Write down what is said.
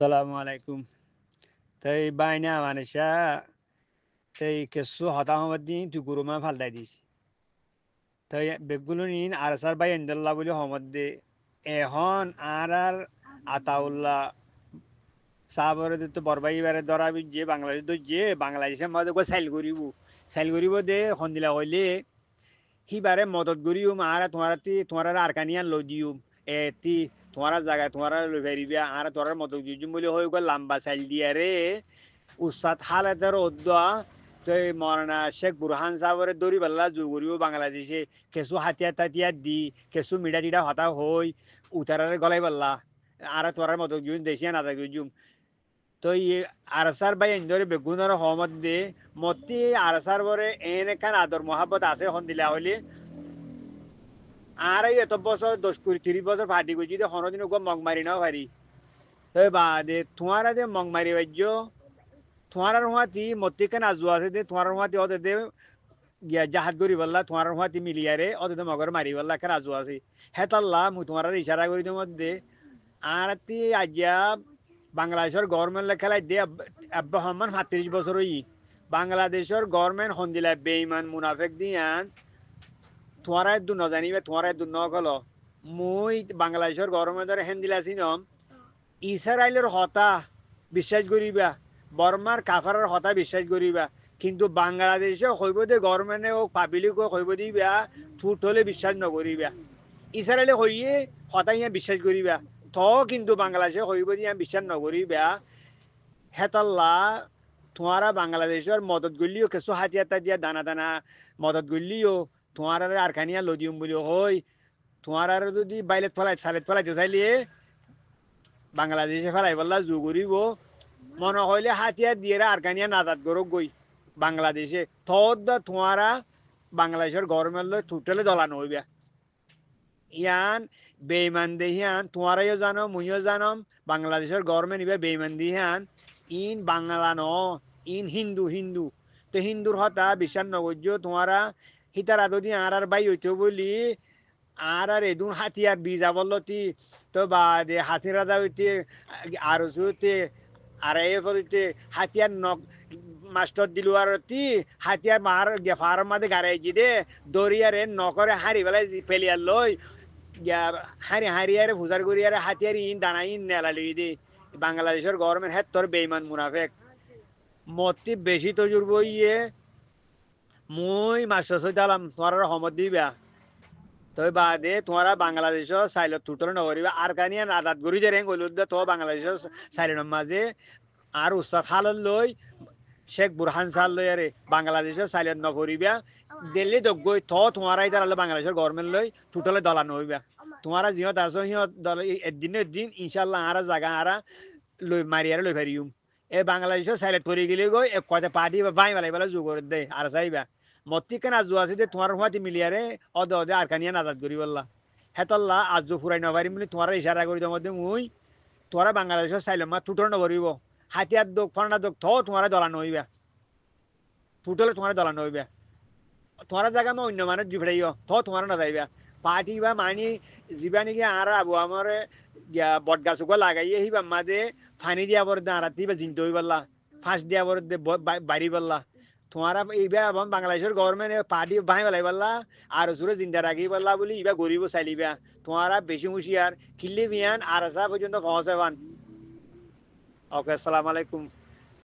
সালামু আলাইকুম। তাই বাইনা মানেশা তাই কেসু হতা হমদ্দি তুই গুরুমা ফালদাই দিস। তাই বেগুলো নিন আরসার বাই এন্দাল্লাহ বলে হমদ্দে এখন আর আতাউল্লাহ সাবরে তো বরবাই বারে ধরাবি যে বাংলাদেশ তো যে বাংলাদেশের মধ্যে সাইল করিব দে সন্দিলা কইলে সিবাৰে মদত কৰিম আৰু তোমাৰ আৰকানিয়ান লৈ দিম এটি তোমাৰ জাগা তোমাৰ লৈ পাৰিবা আৰু তোমাৰ মদত দিম বুলি হৈ গ'ল লাম্বা চাইল দিয়াৰে উস্তাদ হালেদার অদ্দা তো মরানা শেখ বুরহান সাহেবের দৌড়ি পাল্লা জুগুরিও বাংলাদেশে কেসু হাতিয়ার টাতিয়ার দি কেসু মিডা টিডা হতা হই উতারারে গলাই পাল্লা আর তোরার মতো জুন দেশিয়া না থাকবে জুম তো আরসার ভাই এনজরে বেগুনের সহমত দে মতি আরসার বরে এন এখান আদর মহাব্বত আছে এখন দিলা হইলে আর এই এত বছর 10 20 30 বছর ফাটি গেছি যে হনদিন মগ মারি নাও পারি তো বাদে তোমার যে মগ মারি বাজ্য তোমার হুয়াতি মতিকে নাজু আছে দে তোমার হুয়াতি ওদের দে গিয়া জাহাজ গরি বললা তোমার হুয়াতি মিলিয়ারে ওদের মগর মারি বললা কে রাজু আছে হেতাল্লা মু তোমার ইশারা করি মধ্যে আর তি আজিয়া বাংলাদেশের গভর্নমেন্ট খেলাই দিয়ে আব্বা হমান 37 বছর হই বাংলাদেশের গভর্নমেন্ট হন্দিলা বেইমান মুনাফেক দিয়ান তোমার দু নজানিবে তোমার দু নকল মুই বাংলাদেশের গভর্নমেন্টের হেন্দিলা চিনম ইসরায়েলের হতা বিশ্বাস করিবা বর্মার কাফারের হতা বিশ্বাস করিবা কিন্তু বাংলাদেশে হইব দে গভর্নমেন্টে ও পাবলিক হইব দিবা থুট হলে বিশ্বাস নকরিবা ইসরায়েলে হইয়ে হতা ইয়া বিশ্বাস করিবা থ কিন্তু বাংলাদেশে হইব দিয়া বিশ্বাস নকরিবা হেতাল্লা তোমারা বাংলাদেশের মদত গলিও কিছু হাতিয়ার দিয়া দানা দানা মদত গলিও তোমার আরখানিয়া লদিউম বলি হই তোমার যদি বাইলেত ফেলাই সালেত ফেলাইতে চাইলে বাংলাদেশে ফেলাই বললা জুগুরিব মনে হইলে হাতিয়ার দিয়ে আরকানিয়া নাজাদ গরক গই বাংলাদেশে থদ তোমারা বাংলাদেশের গভর্নমেন্ট টোটালে দলানো হইবা ইয়ান বেইমান দেহিয়ান তোমারাইও জানো মুইও জানম বাংলাদেশের গভর্নমেন্ট ইবা বেইমান দিহান ইন বাংলা ন ইন হিন্দু হিন্দু তো হিন্দুর হতা বিশ্বাস নগর্য তোমারা হিতারা যদি আর বাই হইতে বলি আর এদুন হাতিয়ার বিজা বলতি তো বা হাসি রাজা হইতে আর হইতে আর এ হইতে হাতিয়ার নক মাস্টার দিলু আর হাতিয়ার মার ফার মাঝে গাড়াই দে দরিয়ারে নকরে হারি বেলায় ফেলিয়ার লই হারি হারিয়ারে ফুজার করিয়ারে হাতিয়ার ইন দানা ইন নেলালি দে বাংলাদেশের গভর্নমেন্ট হেত তোর বেইমান মুনাফেক মতি বেশি তজুর্ব ইয়ে মুই মাস্টার সইতালাম তোমার হমত দিবা তবে বাদে তোমারা বাংলাদেশও সাইলত টুটল নকরিবা আর কানিয়া আদাত গরি যে রেং গইলুদ তো বাংলাদেশের সাইলের মাঝে আর উস্তাদ খালত লই শেখ বুরহান সাল লই আরে বাংলাদেশের সাইলেন্ট নকরিবা দিল্লি দগই তো তোমারাই তারা বাংলাদেশের গভর্নমেন্ট লই টুটলে দলানো হইবা তোমারা যিহত আছো সিহত দল একদিন ইনশাল্লাহ আরা জায়গা আরা লই মারিয়ারে লই পারিম এ বাংলাদেশের সাইলেন্ট করে গেলে গই এক কথা পার্টি বাই বেলাই বেলা জোর দে আর চাইবা মতি কেন আজু আছে যে তোমার হুয়াতি মিলিয়ারে অদে অদে আর কানিয়া নাজাদ করি বললা হেতল্লা আজু ফুরাই নপারিম বলে তোমার ইশারা করি মধ্যে মুই তোরা বাংলাদেশের সাইলাম মা টুটল নকরিব হাতিয়ার দোক ফর্ণা দোক থ তোমার দলানো হইবা টুটলে তোমার দলানো হইবা তোমার জায়গা মই অন্য মানুষ জুফড়াইও থ তোমার না যাইবা পার্টি বা মানি যাবা নাকি আর আবু আমার বট গাছ লাগাইয়ে হিবা মাঝে ফানি দিয়া বর দাঁড়াতি বা জিনতে হই পারলা ফাঁস দিয়া বর বাড়ি পারলা তোমারা এইবার বাংলাদেশের গভর্নমেন্ট পার্টি ভাই পেলাই পারলা আর সুরে জিন্দা রাখি পারলা বলি ইবা গরিব চাইলিবা তোমারা বেশি হুঁশিয়ার খিল্লি বিয়ান আর আসা পর্যন্ত পৌঁছে পান ওকে আসসালামু আলাইকুম